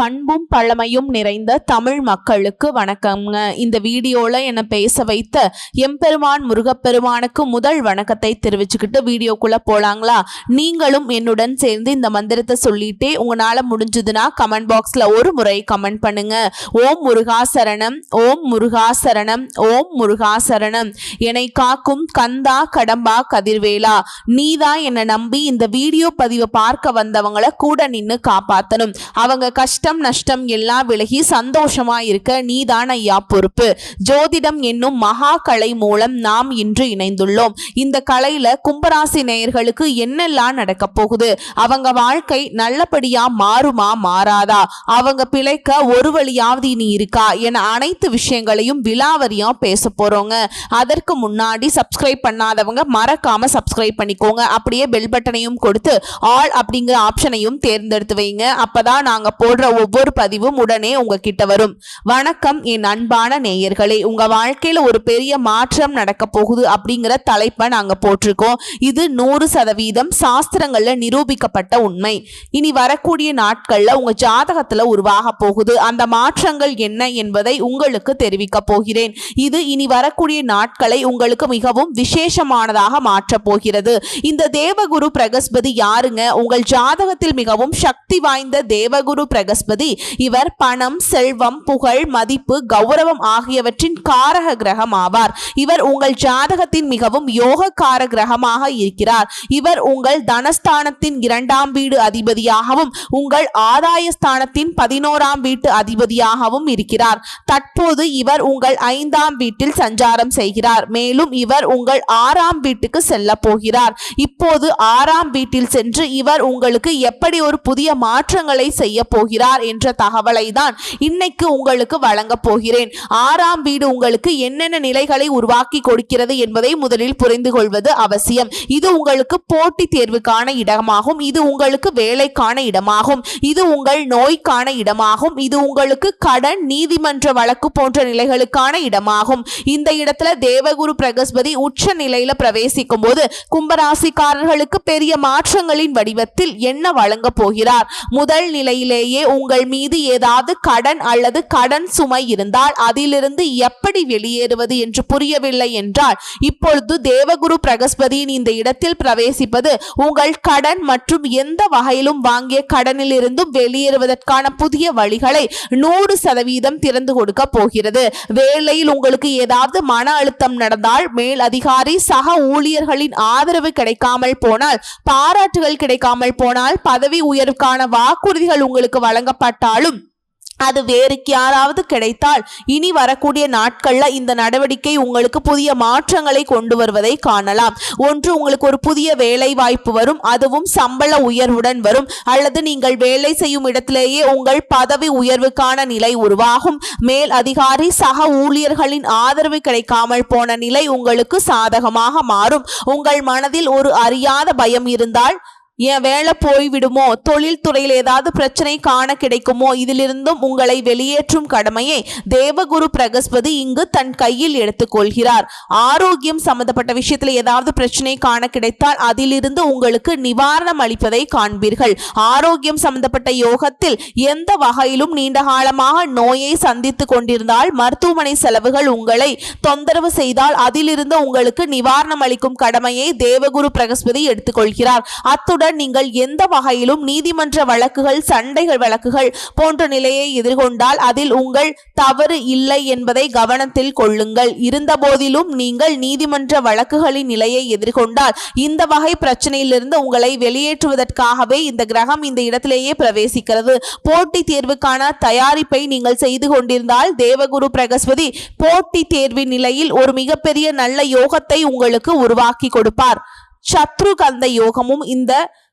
பண்பும் பழமையும் நிறைந்த தமிழ் மக்களுக்கு வணக்கம்ங்க. இந்த வீடியோல என்ன பேச வைத்த எம்பெருமான் முருகப்பெருமானுக்கு முதல் வணக்கத்தை தெரிவிச்சுக்கிட்டு வீடியோக்குள்ள போலாங்களா? நீங்களும் என்னுடன் சேர்ந்து இந்த மந்திரத்தை சொல்லிட்டே உங்களால முடிஞ்சதுன்னா கமெண்ட் பாக்ஸ்ல ஒரு முறை கமெண்ட் பண்ணுங்க. ஓம் முருகாசரணம், ஓம் முருகாசரணம், ஓம் முருகாசரணம். என்னை காக்கும் கந்தா கடம்பா கதிர்வேலா, நீதான் என்னை நம்பி இந்த வீடியோ பதிவை பார்க்க வந்தவங்களை கூட நின்னு காப்பாத்தணும். அவங்க கஷ்டம் நஷ்டம் எல்லாம் விலகி சந்தோஷமா இருக்க நீதான் ஐயா பொறுப்பு. ஜோதிடம் என்னும் மகா கலை மூலம் நாம் இன்று இணைந்துள்ளோம். இந்த கலையில கும்பராசி நேயர்களுக்கு என்னெல்லாம் நடக்க போகுது, அவங்க வாழ்க்கை நல்லபடியா மாறுமா மாறாதா, அவங்க பிழைக்க ஒரு வழியாவது நீ இருக்கா என அனைத்து விஷயங்களையும் விலாவரியா பேச போறோங்க. அதற்கு முன்னாடி சப்ஸ்கிரைப் பண்ணாதவங்க மறக்காம சப்ஸ்கிரைப் பண்ணிக்கோங்க. அப்படியே பெல் பட்டனையும் கொடுத்து ஆல் அப்படிங்கிற ஆப்ஷனையும் தேர்ந்தெடுத்து வைங்க. அப்பதான் நாங்க போடுற ஒவ்வொரு பதிவும் உடனே உங்ககிட்ட வரும். வணக்கம் என் அன்பான நேயர்களே, உங்க வாழ்க்கையில ஒரு பெரிய மாற்றம் நடக்க போகுது அப்படிங்கிற தலைப்பை நாங்க போட்டிருக்கோம். இது 100% சாஸ்திரங்கள்ல நிரூபிக்கப்பட்ட உண்மை. இனி வரக்கூடிய நாட்கள்ல உங்க ஜாதகத்துல உருவாக போகுது. அந்த மாற்றங்கள் என்ன என்பதை உங்களுக்கு தெரிவிக்க போகிறேன். இது இனி வரக்கூடிய நாட்களை உங்களுக்கு மிகவும் விசேஷமானதாக மாற்ற போகிறது. இந்த தேவகுரு பிரகஸ்பதி யாருங்க? உங்கள் ஜாதகத்தில் மிகவும் சக்தி வாய்ந்த தேவகுரு பிரகஸ்பதி. இவர் பணம், செல்வம், புகழ், மதிப்பு, கௌரவம் ஆகியவற்றின் காரக கிரகம் ஆவார். இவர் உங்கள் ஜாதகத்தின் மிகவும் யோகக்கார கிரகமாக இருக்கிறார். இவர் உங்கள் தனஸ்தானத்தின் 2ஆம் வீடு அதிபதியாகவும் உங்கள் ஆதாயஸ்தானத்தின் 11ஆம் வீட்டு அதிபதியாகவும் இருக்கிறார். தற்போது இவர் உங்கள் 5ஆம் வீட்டில் சஞ்சாரம் செய்கிறார். மேலும் இவர் உங்கள் 6ஆம் வீட்டுக்கு செல்ல போகிறார். இப்போது 6ஆம் வீட்டில் சென்று இவர் உங்களுக்கு எப்படி ஒரு புதிய மாற்றங்களை செய்ய போகிறார் என்ற தகவலை தான் இன்னைக்கு உங்களுக்கு வழங்க போகிறேன். 6ஆம் வீடு உங்களுக்கு என்னென்ன நிலைகளை உருவாக்கி கொடுக்கிறது என்பதை முதலில் புரிந்து கொள்வது அவசியம். இது உங்களுக்கு போட்டி தேர்வுக்கான இடமாகும். இது உங்களுக்கு வேலைக்கான இடமாகும். இது உங்கள் நோய்க்கான இடமாகும். இது உங்களுக்கு கடன், நீதிமன்ற வழக்கு போன்ற நிலைகளுக்கான இடமாகும். இந்த இடத்துல தேவகுரு பிரகஸ்பதி உச்ச நிலையில பிரவேசிக்கும் போது கும்பராசிக்காரர்களுக்கு பெரிய மாற்றங்களின் வடிவத்தில் என்ன வழங்க போகிறார்? முதல் நிலையிலேயே உங்கள் மீது ஏதாவது கடன் அல்லது கடன் சுமை இருந்தால் அதிலிருந்து எப்படி வெளியேறுவது என்று புரியவில்லை என்றால் இப்பொழுது தேவகுரு பிரகஸ்பதியின் இந்த இடத்தில் பிரவேசிப்பது உங்கள் கடன் மற்றும் எந்த வகையிலும் வாங்கிய கடனில் இருந்தும் வெளியேறுவதற்கான புதிய வழிகளை 100% திறந்து கொடுக்க போகிறது. வேலையில் உங்களுக்கு ஏதாவது மன அழுத்தம் நடந்தால், மேல் அதிகாரி சக ஊழியர்களின் ஆதரவு கிடைக்காமல் போனால், பாராட்டுகள் கிடைக்காமல் போனால், பதவி உயர்வுக்கான வாக்குறுதிகள் உங்களுக்கு வழங்கப்பட்டாலும் அது வேறு யாராவது கிடைத்தால் இனி வரக்கூடிய நாட்கள்ல இந்த நடவடிக்கை உங்களுக்கு புதிய மாற்றங்களை கொண்டு வருவதை காணலாம். ஒன்று, உங்களுக்கு ஒரு புதிய வேலை வாய்ப்பு வரும். அதுவும் சம்பள உயர்வுடன் வரும். அல்லது நீங்கள் வேலை செய்யும் இடத்திலேயே உங்கள் பதவி உயர்வுக்கான நிலை உருவாகும். மேல் அதிகாரி சக ஊழியர்களின் ஆதரவு கிடைக்காமல் போன நிலை உங்களுக்கு சாதகமாக மாறும். உங்கள் மனதில் ஒரு அறியாத பயம் இருந்தால், என் வேலை போய்விடுமோ, தொழில் துறையில் ஏதாவது பிரச்சனை காண கிடைக்குமோ, இதிலிருந்தும் உங்களை வெளியேற்றும் கடமையை தேவகுரு பிரகஸ்பதி இங்கு தன் கையில் எடுத்துக்கொள்கிறார். ஆரோக்கியம் சம்பந்தப்பட்ட விஷயத்தில் ஏதாவது பிரச்சனை காண கிடைத்தால் அதிலிருந்து உங்களுக்கு நிவாரணம் அளிப்பதை காண்பீர்கள். ஆரோக்கியம் சம்பந்தப்பட்ட யோகத்தில் எந்த வகையிலும் நீண்ட காலமாக நோயை சந்தித்து கொண்டிருந்தால், மருத்துவமனை செலவுகள் உங்களை தொந்தரவு செய்தால் அதிலிருந்து உங்களுக்கு நிவாரணம் அளிக்கும் கடமையை தேவகுரு பிரகஸ்பதி எடுத்துக்கொள்கிறார். அத்துடன் நீங்கள் எந்த வகையிலும் நீதிமன்ற வழக்குகள், சண்டைகள் வழக்குகள் போன்ற நிலையை எதிர்கொண்டால் அதில் உங்கள் தவறு இல்லை என்பதை கவனத்தில் கொள்ளுங்கள். இருந்த போதிலும் நீங்கள் நீதிமன்ற வழக்குகளின் நிலையை எதிர்கொண்டால் இந்த வகை பிரச்சனையிலிருந்து உங்களை வெளியேற்றுவதற்காகவே இந்த கிரகம் இந்த இடத்திலேயே பிரவேசிக்கிறது. போட்டி தேர்வுக்கான தயாரிப்பை நீங்கள் செய்து கொண்டிருந்தால் தேவகுரு பிரகஸ்பதி போட்டி தேர்வின் நிலையில் ஒரு மிகப்பெரிய நல்ல யோகத்தை உங்களுக்கு உருவாக்கி கொடுப்பார். சத்ருகந்த யோகமும்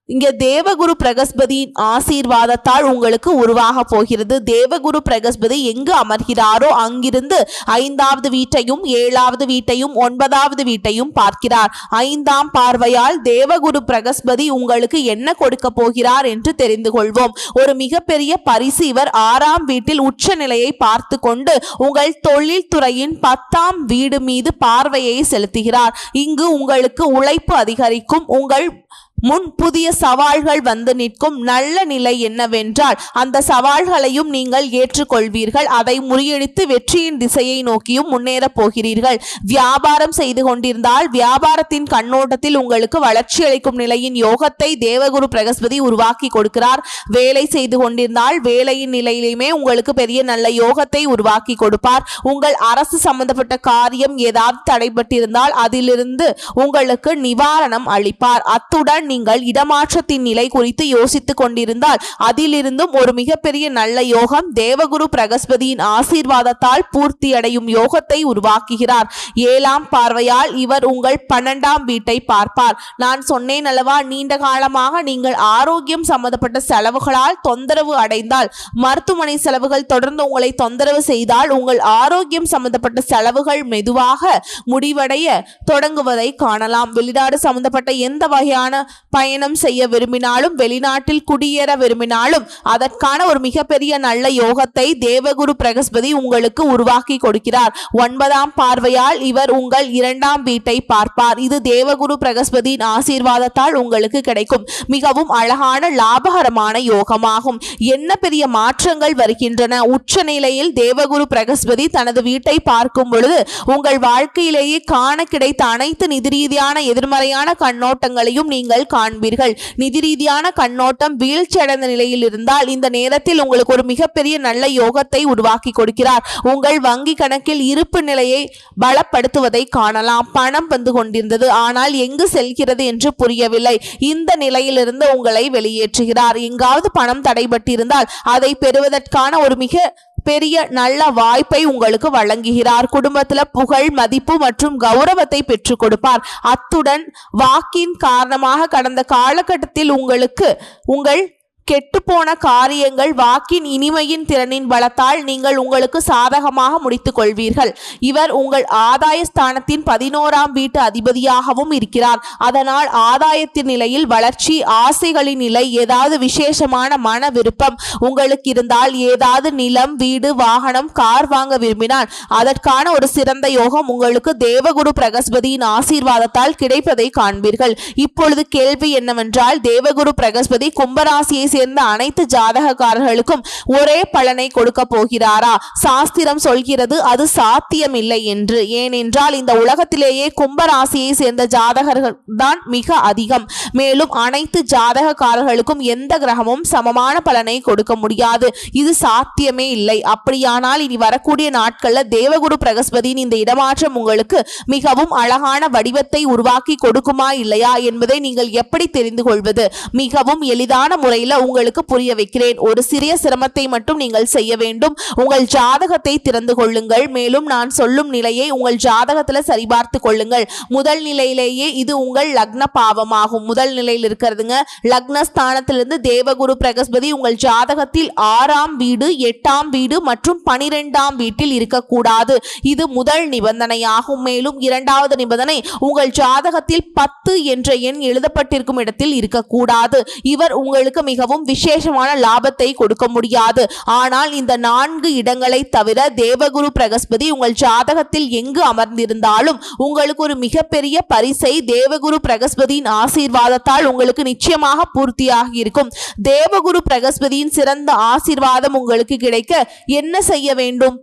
இங்க தேவகுரு பிரகஸ்பதியின் ஆசீர்வாதத்தால் உங்களுக்கு உருவாக போகிறது. தேவகுரு பிரகஸ்பதி எங்கு அமர்கிறாரோ அங்கிருந்து 5வது வீட்டையும் 7வது வீட்டையும் 9வது வீட்டையும் பார்க்கிறார். 5ஆம் பார்வையால் தேவகுரு பிரகஸ்பதி உங்களுக்கு என்ன கொடுக்க போகிறார் என்று தெரிந்து கொள்வோம். ஒரு மிகப்பெரிய பரிசு. இவர் 6ஆம் வீட்டில் உச்ச நிலையை பார்த்து கொண்டு உங்கள் தொழில் துறையின் 10ஆம் வீடு மீது பார்வையை செலுத்துகிறார். இங்கு உங்களுக்கு உழைப்பு அதிகரிக்கும். உங்கள் முன் புதிய சவால்கள் வந்து நிற்கும். நல்ல நிலை என்னவென்றால் அந்த சவால்களையும் நீங்கள் ஏற்றுக்கொள்வீர்கள். அதை முறியடித்து வெற்றியின் திசையை நோக்கியும் முன்னேறப் போகிறீர்கள். வியாபாரம் செய்து கொண்டிருந்தால் வியாபாரத்தின் கண்ணோட்டத்தில் உங்களுக்கு வளர்ச்சி அளிக்கும் நிலையின் யோகத்தை தேவகுரு பிரகஸ்பதி உருவாக்கி கொடுக்கிறார். வேலை செய்து கொண்டிருந்தால் வேலையின் நிலையிலுமே உங்களுக்கு பெரிய நல்ல யோகத்தை உருவாக்கி கொடுப்பார். உங்கள் அரசு சம்பந்தப்பட்ட காரியம் ஏதாவது தடைபட்டிருந்தால் அதிலிருந்து உங்களுக்கு நிவாரணம் அளிப்பார். அத்துடன் நீங்கள் இடமாற்றத்தின் நிலை குறித்து யோசித்துக் கொண்டிருந்தால் அதிலிருந்தும் ஒரு மிகப்பெரிய நல்ல யோகம் தேவகுரு பிரகஸ்பதியின் ஆசீர்வாதத்தால் பூர்த்தியடையும் யோகத்தை உருவாக்குகிறார். 7ஆம் பார்வையால் இவர் உங்கள் 12ஆம் வீட்டை பார்ப்பார். நான் சொன்னேன் அல்லவா, நீண்ட காலமாக நீங்கள் ஆரோக்கியம் சம்பந்தப்பட்ட செலவுகளால் தொந்தரவு அடைந்தால், மருத்துவமனை செலவுகள் தொடர்ந்து உங்களை தொந்தரவு செய்தால் உங்கள் ஆரோக்கியம் சம்பந்தப்பட்ட செலவுகள் மெதுவாக முடிவடைய தொடங்குவதை காணலாம். வெளிநாடு சம்பந்தப்பட்ட எந்த வகையான பயணம் செய்ய விரும்பினாலும், வெளிநாட்டில் குடியேற விரும்பினாலும் அதற்கான ஒரு மிகப்பெரிய நல்ல யோகத்தை தேவகுரு பிரகஸ்பதி உங்களுக்கு உருவாக்கி கொடுக்கிறார். 9ஆம் பார்வையால் இவர் உங்கள் 2ஆம் வீட்டை பார்ப்பார். இது தேவகுரு பிரகஸ்பதியின் ஆசீர்வாதத்தால் உங்களுக்கு கிடைக்கும் மிகவும் அழகான லாபகரமான யோகமாகும். என்ன பெரிய மாற்றங்கள் வருகின்றன. உச்ச நிலையில் தேவகுரு பிரகஸ்பதி தனது வீட்டை பார்க்கும் பொழுது உங்கள் வாழ்க்கையிலேயே காண கிடைத்த அனைத்து நிதி ரீதியான எதிர்மறையான கண்ணோட்டங்களையும் நீங்கள் காண்பீர்கள். நிதி ரீதியான கண்ணோட்டம் வீழ்ச்சியடைந்த நிலையில் இருந்தால் இந்த நேரத்தில் உங்களுக்கு ஒரு மிகப்பெரிய நல்ல யோகத்தை உருவாக்கி கொடுக்கிறார். உங்கள் வங்கி கணக்கில் இருப்பு நிலையை பலப்படுத்துவதை காணலாம். பணம் வந்து கொண்டிருந்தது, ஆனால் எங்கு செல்கிறது என்று புரியவில்லை. இந்த நிலையிலிருந்து உங்களை வெளியேற்றுகிறார். எங்காவது பணம் தடைபட்டிருந்தால் அதை பெறுவதற்கான ஒரு மிக பெரிய நல்ல வாய்ப்பை உங்களுக்கு வழங்குகிறார். குடும்பத்துல புகழ், மதிப்பு மற்றும் கௌரவத்தை பெற்றுக் கொடுப்பார். அத்துடன் வாக்கின் காரணமாக கடந்த காலகட்டத்தில் உங்களுக்கு உங்கள் கெட்டுப்போன காரியங்கள் வாக்கின் இனிமையின் திறனின் பலத்தால் நீங்கள் உங்களுக்கு சாதகமாக முடித்துக் கொள்வீர்கள். இவர் உங்கள் ஆதாய ஸ்தானத்தின் 11ஆம் வீட்டு அதிபதியாகவும் இருக்கிறார். அதனால் ஆதாயத்தின் நிலையில் வளர்ச்சி, ஆசைகளின் நிலை, ஏதாவது விசேஷமான மன விருப்பம் உங்களுக்கு இருந்தால், ஏதாவது நிலம், வீடு, வாகனம், கார் வாங்க விரும்பினால் அதற்கான ஒரு சிறந்த யோகம் உங்களுக்கு தேவகுரு பிரகஸ்பதியின் ஆசீர்வாதத்தால் கிடைப்பதை காண்பீர்கள். இப்பொழுது கேள்வி என்னவென்றால், தேவகுரு பிரகஸ்பதி கும்பராசியை சேர்ந்த அனைத்து ஜாதகக்காரர்களுக்கும் ஒரே பலனை கொடுக்க போகிறாரா? சாஸ்திரம் சொல்கிறது அது சாத்தியமில்லை என்று. ஏனென்றால் இந்த உலகத்திலேயே கும்பராசியை சேர்ந்த ஜாதகர்கள் தான் மிக அதிகம். மேலும் அனைத்து ஜாதகக்காரர்களுக்கும் எந்த கிரகமும் சமமான பலனை கொடுக்க முடியாது. இது சாத்தியமே இல்லை. அப்படியானால் இனி வரக்கூடிய நாட்கள்ல தேவகுரு பிரகஸ்பதியின் இந்த இடமாற்றம் உங்களுக்கு மிகவும் அழகான வடிவத்தை உருவாக்கி கொடுக்குமா இல்லையா என்பதை நீங்கள் எப்படி தெரிந்து கொள்வது? மிகவும் எளிதான முறையில் உங்களுக்கு புரிய வைக்கிறேன். ஒரு சிறிய சிரமத்தை மட்டும் நீங்கள் செய்ய வேண்டும். உங்கள் ஜாதகத்தை திறந்து கொள்ளுங்கள். மேலும் நான் சொல்லும் நிலையை உங்கள் ஜாதகத்துல சரிபார்த்து கொள்ளுங்கள். முதல் நிலையிலேயே இது உங்கள் லக்ன பாவமாகும். முதல் நிலையில் இருக்கிறதுங்க. லக்ன ஸ்தானத்திலிருந்து தேவகுரு பிரகஸ்பதி உங்கள் ஜாதகத்தில் 6ஆம் வீடு, 8ஆம் வீடு மற்றும் 12ஆம் வீட்டில் இருக்கக்கூடாது. இது முதல் நிபந்தனையாகும். மேலும் 2வது நிபந்தனை, உங்கள் ஜாதகத்தில் 10 என்ற எண் எழுதப்பட்டிருக்கும் இடத்தில் இருக்கக்கூடாது. இவர் உங்களுக்கு மிகவும் விசேஷமான லாபத்தை கொடுக்க முடியாது. ஆனால் இந்த 4 இடங்களை தவிர தேவகுரு பிரகஸ்பதி உங்கள் ஜாதகத்தில் எங்கு அமர்ந்திருந்தாலும் உங்களுக்கு ஒரு மிகப்பெரிய பரிசை தேவகுரு பிரகஸ்பதியின் ஆசீர்வாதத்தால் உங்களுக்கு நிச்சயமாக பூர்த்தியாகி இருக்கும். தேவகுரு பிரகஸ்பதியின் சிறந்த ஆசீர்வாதம் உங்களுக்கு கிடைக்க என்ன செய்ய வேண்டும்?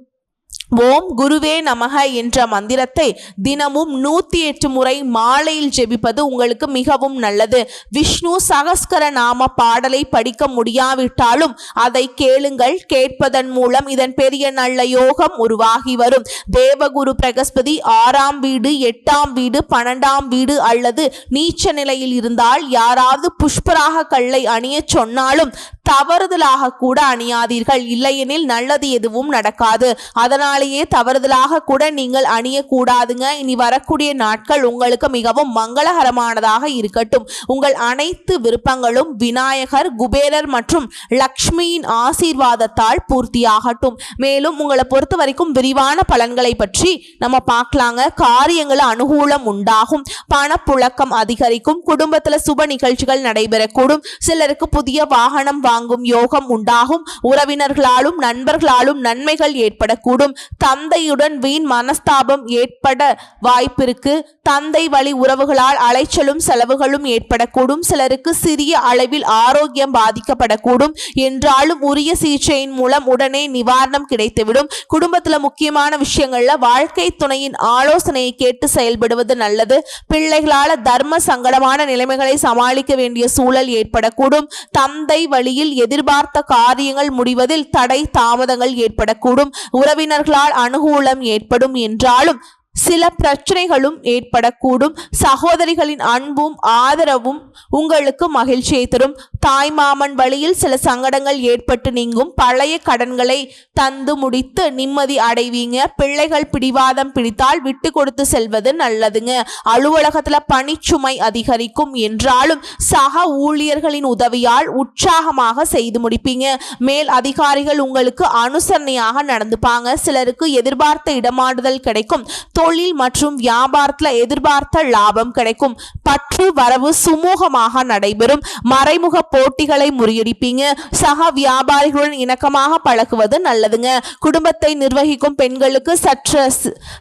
ஓம் குருவே நமக என்ற மந்திரத்தை தினமும் 108 முறை மாலையில் ஜெபிப்பது உங்களுக்கு மிகவும் நல்லது. விஷ்ணு சகஸ்கர நாம பாடலை படிக்க முடியாவிட்டாலும் அதை கேளுங்கள். கேட்பதன் மூலம் இதன் பெரிய நல்ல யோகம் உருவாகி வரும். தேவகுரு பிரகஸ்பதி 6ஆம் வீடு, 8ஆம் வீடு, 12ஆம் வீடு அல்லது நீச்ச நிலையில் இருந்தால் யாராவது புஷ்பராக கல்லை அணிய சொன்னாலும் தவறுதலாக கூட அணியாதீர்கள். இல்லையெனில் நல்லது எதுவும் நடக்காது. அதனாலேயே தவறுதலாக கூட நீங்கள் அணியக்கூடாதுங்க. இனி வரக்கூடிய நாட்கள் உங்களுக்கு மிகவும் மங்களகரமானதாக இருக்கட்டும். உங்கள் அனைத்து விருப்பங்களும் விநாயகர், குபேரர் மற்றும் லக்ஷ்மியின் ஆசீர்வாதத்தால் பூர்த்தியாகட்டும். மேலும் உங்களை பொறுத்த வரைக்கும் விரிவான பலன்களை பற்றி நம்ம பார்க்கலாங்க. காரியங்கள் அனுகூலம் உண்டாகும். பணப்புழக்கம் அதிகரிக்கும். குடும்பத்தில் சுப நிகழ்ச்சிகள் நடைபெறக்கூடும். சிலருக்கு புதிய வாகனம் வாங்கும் யோகம் உண்டாகும். உறவினர்களாலும் நண்பர்களாலும் நன்மைகள் ஏற்படக்கூடும். தந்தையுடன் வீண் மனஸ்தாபம் ஏற்பட வாய்ப்பிருக்கு. தந்தை வழி உறவுகளால் அலைச்சலும் செலவுகளும் ஏற்படக்கூடும். சிலருக்கு சிறிய அளவில் ஆரோக்கியம் பாதிக்கப்படக்கூடும். என்றாலும் உரிய சிகிச்சையின் மூலம் உடனே நிவாரணம் கிடைத்துவிடும். குடும்பத்துல முக்கியமான விஷயங்கள்ல வாழ்க்கை துணையின் ஆலோசனையை கேட்டு செயல்படுவது நல்லது. பிள்ளைகளால தர்ம சங்கடமான நிலைமைகளை சமாளிக்க வேண்டிய சூழல் ஏற்படக்கூடும். தந்தை வழியில் எதிர்பார்த்த காரியங்கள் முடிவதில் தடை தாமதங்கள் ஏற்படக்கூடும். உறவினர்களால் அனுகூலம் ஏற்படும். என்றாலும் சில பிரச்சனைகளும் ஏற்படக்கூடும். சகோதரிகளின் அன்பும் ஆதரவும் உங்களுக்கு மகிழ்ச்சியை தரும். தாய்மாமன் வழியில் சில சங்கடங்கள் ஏற்பட்டு நீங்கும். பழைய கடன்களை தந்து முடித்து நிம்மதி அடைவீங்க. பிள்ளைகள் பிடிவாதம் பிடித்தால் விட்டு கொடுத்து செல்வது நல்லதுங்க. அலுவலகத்துல பணிச்சுமை அதிகரிக்கும். என்றாலும் சக ஊழியர்களின் உதவியால் உற்சாகமாக செய்து முடிப்பீங்க. மேல் அதிகாரிகள் உங்களுக்கு அனுசரணையாக நடந்துப்பாங்க. சிலருக்கு எதிர்பார்த்த இடமாறுதல் கிடைக்கும். தொழில் மற்றும் வியாபாரத்துல எதிர்பார்த்த லாபம் கிடைக்கும். பற்று வரவு சுமூகமாக நடைபெறும். மறைமுக போட்டிகளை முறியடிப்பீங்க. சக வியாபாரிகளுடன் இணக்கமாக பழகுவது நல்லதுங்க. குடும்பத்தை நிர்வகிக்கும் பெண்களுக்கு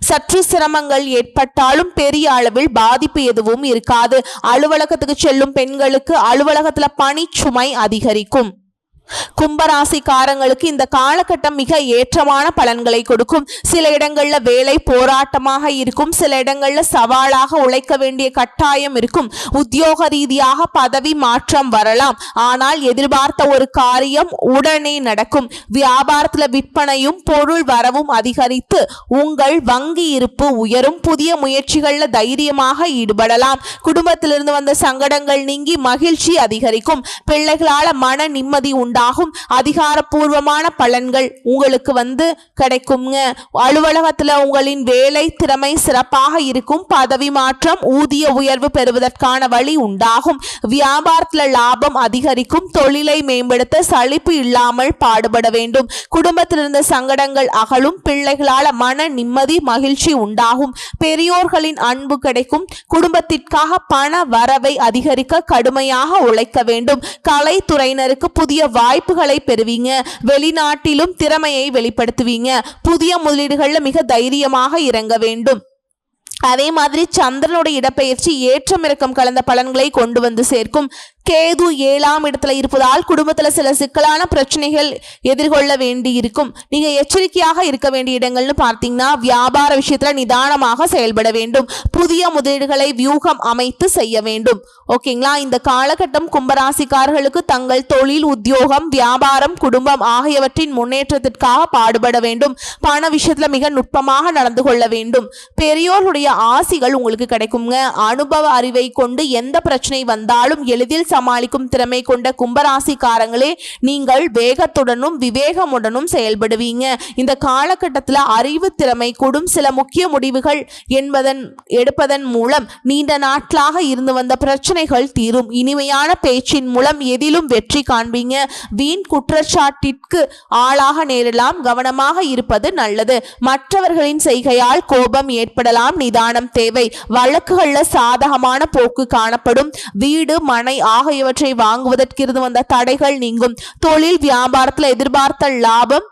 சற்று சிரமங்கள் ஏற்பட்டாலும் பெரிய அளவில் பாதிப்பு எதுவும் இருக்காது. அலுவலகத்துக்கு செல்லும் பெண்களுக்கு அலுவலகத்துல பணி சுமை அதிகரிக்கும். கும்பராசிக்காரங்களுக்கு இந்த காலகட்டம் மிக ஏற்றமான பலன்களை கொடுக்கும். சில இடங்கள்ல வேலை போராட்டமாக இருக்கும். சில இடங்கள்ல சவாலாக உழைக்க வேண்டிய கட்டாயம் இருக்கும். உத்தியோக ரீதியாக பதவி மாற்றம் வரலாம். ஆனால் எதிர்பார்த்த ஒரு காரியம் உடனே நடக்கும். வியாபாரத்துல விற்பனையும் பொருள் வரவும் அதிகரித்து உங்கள் வங்கி இருப்பு உயரும். புதிய முயற்சிகள்ல தைரியமாக ஈடுபடலாம். குடும்பத்திலிருந்து வந்த சங்கடங்கள் நீங்கி மகிழ்ச்சி அதிகரிக்கும். பிள்ளைகளால மன நிம்மதி உண்டாகும். அதிகாரப்பூர்வமான பலன்கள் உங்களுக்கு கிடைக்குங்க. அலுவலகத்துல உங்களின் வேலை திறமை சிறப்பாக இருக்கும். பதவி மாற்றம் ஊதிய உயர்வு பெறுவதற்கான வழி உண்டாகும். வியாபாரத்துல லாபம் அதிகரிக்கும். தொழிலை மேம்படுத்த சலிப்பு இல்லாமல் பாடுபட வேண்டும். குடும்பத்தில் இருந்த சங்கடங்கள் அகலும். பிள்ளைகளால மன நிம்மதி மகிழ்ச்சி உண்டாகும். பெரியோர்களின் அன்பு கிடைக்கும். குடும்பத்திற்காக பண வரவை அதிகரிக்க கடுமையாக உழைக்க வேண்டும். கலைத்துறையினருக்கு புதிய வாய்ப்புகளை பெறுவீங்க. வெளிநாட்டிலும் திறமையை வெளிப்படுத்துவீங்க. புதிய முதலீடுகள்ல மிக தைரியமாக இறங்க வேண்டும். அதே மாதிரி சந்திரனுடைய இடப்பெயர்ச்சி ஏற்றம் இறக்கம் கலந்த பலன்களை கொண்டு வந்து சேர்க்கும். கேது 7ஆம் இடத்துல இருப்பதால் குடும்பத்துல சில சிக்கலான பிரச்சனைகள் எதிர்கொள்ள வேண்டி இருக்கும். நீங்க எச்சரிக்கையாக இருக்க வேண்டிய இடங்கள்னு பார்த்தீங்கன்னா வியாபார விஷயத்துல நிதானமாக செயல்பட வேண்டும். புதிய முதலீடுகளை வியூகம் அமைத்து செய்ய வேண்டும். ஓகேங்களா? இந்த காலகட்டம் கும்பராசிக்காரர்களுக்கு தங்கள் தொழில், உத்தியோகம், வியாபாரம், குடும்பம் ஆகியவற்றின் முன்னேற்றத்திற்காக பாடுபட வேண்டும். பண விஷயத்துல மிக நுட்பமாக நடந்து கொள்ள வேண்டும். பெரியோருடைய ஆசிகள் உங்களுக்கு கிடைக்குங்க. அனுபவ அறிவை கொண்டு எந்த பிரச்சனை வந்தாலும் எளிதில் சமாளிக்கும் திறமை கொண்ட கும்பராசிக்காரங்களே நீங்கள் வேகத்துடனும் விவேகமுடனும் செயல்படுவீங்க. இந்த காலகட்டத்தில் அறிவு திறமை கூடும். சில முக்கிய முடிவுகள் எடுப்பதன் மூலம் நீண்ட நாட்களாக இருந்து வந்த பிரச்சனைகள் தீரும். இனிமையான பேச்சின் மூலம் எதிலும் வெற்றி காண்பீங்க. வீண் குற்றச்சாட்டிற்கு ஆளாக நேரலாம். கவனமாக இருப்பது நல்லது. மற்றவர்களின் செய்கையால் கோபம் ஏற்படலாம். நிதானம் தேவை. வழக்குகள்ல சாதகமான போக்கு காணப்படும். வீடு, மனை ஆகியவற்றை வாங்குவதற்கு இருந்து வந்த தடைகள் நீங்கும். தொழில் வியாபாரத்துல எதிர்பார்த்த லாபம்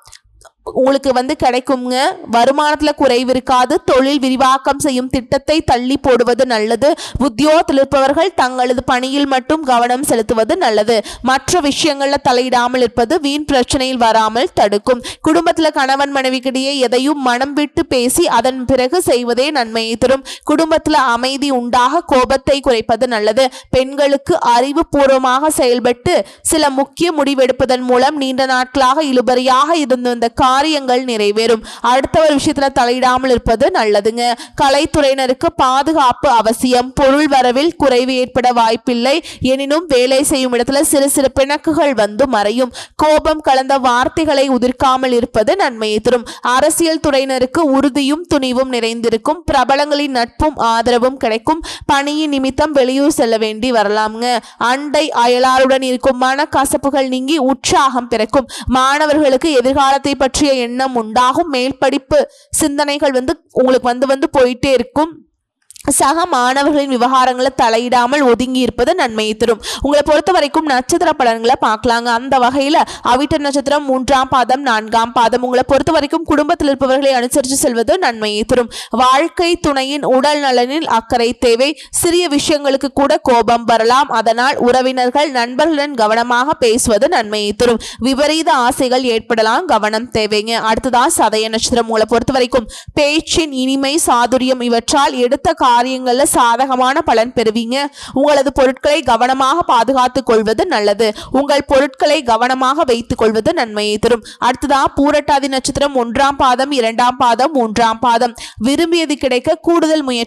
உங்களுக்கு கிடைக்குங்க. வருமானத்துல குறைவு இருக்காது. தொழில் விரிவாக்கம் செய்யும் திட்டத்தை தள்ளி போடுவது நல்லது. உத்தியோகத்தில் இருப்பவர்கள் தங்களது பணியில் மட்டும் கவனம் செலுத்துவது நல்லது. மற்ற விஷயங்கள்ல தலையிடாமல் இருப்பது வீண் பிரச்சனையில் வராமல் தடுக்கும். குடும்பத்துல கணவன் மனைவிக்கிடையே எதையும் மனம் விட்டு பேசி அதன் பிறகு செய்வதே நன்மையை தரும். குடும்பத்துல அமைதி உண்டாக கோபத்தை குறைப்பது நல்லது. பெண்களுக்கு அறிவுபூர்வமாக செயல்பட்டு சில முக்கிய முடிவெடுப்பதன் மூலம் நீண்ட நாட்களாக இழுபறியாக இருந்து வந்த காரியங்கள் நிறைவேறும். அடுத்தவர் விஷயத்துல தலையிடாமல் இருப்பது நல்லதுங்க. கலைத்துறையினருக்கு பாதுகாப்பு அவசியம். பொருள் வரவில் குறைவு ஏற்பட வாய்ப்பில்லை. எனினும் வேலை செய்யும் இடத்துல சிறு சிறு பிணக்குகள் வந்து மறையும். கோபம் கலந்த வார்த்தைகளை உதிர்க்காமல் இருப்பது நன்மையை தரும். அரசியல் துறையினருக்கு உறுதியும் துணிவும் நிறைந்திருக்கும். பிரபலங்களின் நட்பும் ஆதரவும் கிடைக்கும். பணியின் நிமித்தம் வெளியூர் செல்ல வேண்டி வரலாம்ங்க. அண்டை அயலாருடன் இருக்கும் மனக்கசப்புகள் நீங்கி உற்சாகம் பிறக்கும். மாணவர்களுக்கு எதிர்காலத்தை பற்றிய எண்ணம் உண்டாகும். மேல் படிப்பு சிந்தனைகள் உங்களுக்கு வந்து போயிட்டே இருக்கும். சக மாணவர்களின் விவகாரங்களை தலையிடாமல் ஒதுங்கி இருப்பது நன்மையை தரும். உங்களை பொறுத்த வரைக்கும் நட்சத்திர பலன்களை பார்க்கலாங்க. அந்த வகையில் அவிட்ட நட்சத்திரம் 3ஆம் பாதம் 4ஆம் பாதம். உங்களை பொறுத்த வரைக்கும் குடும்பத்தில் இருப்பவர்களை அனுசரித்து செல்வது நன்மையை தரும். வாழ்க்கை துணையின் உடல் நலனில் அக்கறை தேவை. சிறிய விஷயங்களுக்கு கூட கோபம் வரலாம். அதனால் உறவினர்கள் நண்பர்களுடன் கவனமாக பேசுவது நன்மையை தரும். விபரீத ஆசைகள் ஏற்படலாம், கவனம் தேவைங்க. அடுத்ததான் சதய நட்சத்திரம். உங்களை பொறுத்த வரைக்கும் பேச்சின் இனிமை சாதுரியம் இவற்றால் எடுத்த காரியங்கள்ல சாதகமான பலன் பெறுவீங்க. உங்களது பொருட்களை கவனமாக பாதுகாத்துக் கொள்வது நல்லது. உங்கள் பொருட்களை கவனமாக வைத்துக் கொள்வது நன்மையை தரும். அடுத்ததா பூரட்டாதி நட்சத்திரம் 1ஆம் பாதம் 2ஆம் பாதம் 3ஆம் பாதம். விரும்பியது கிடைக்க கூடுதல் முயற்சி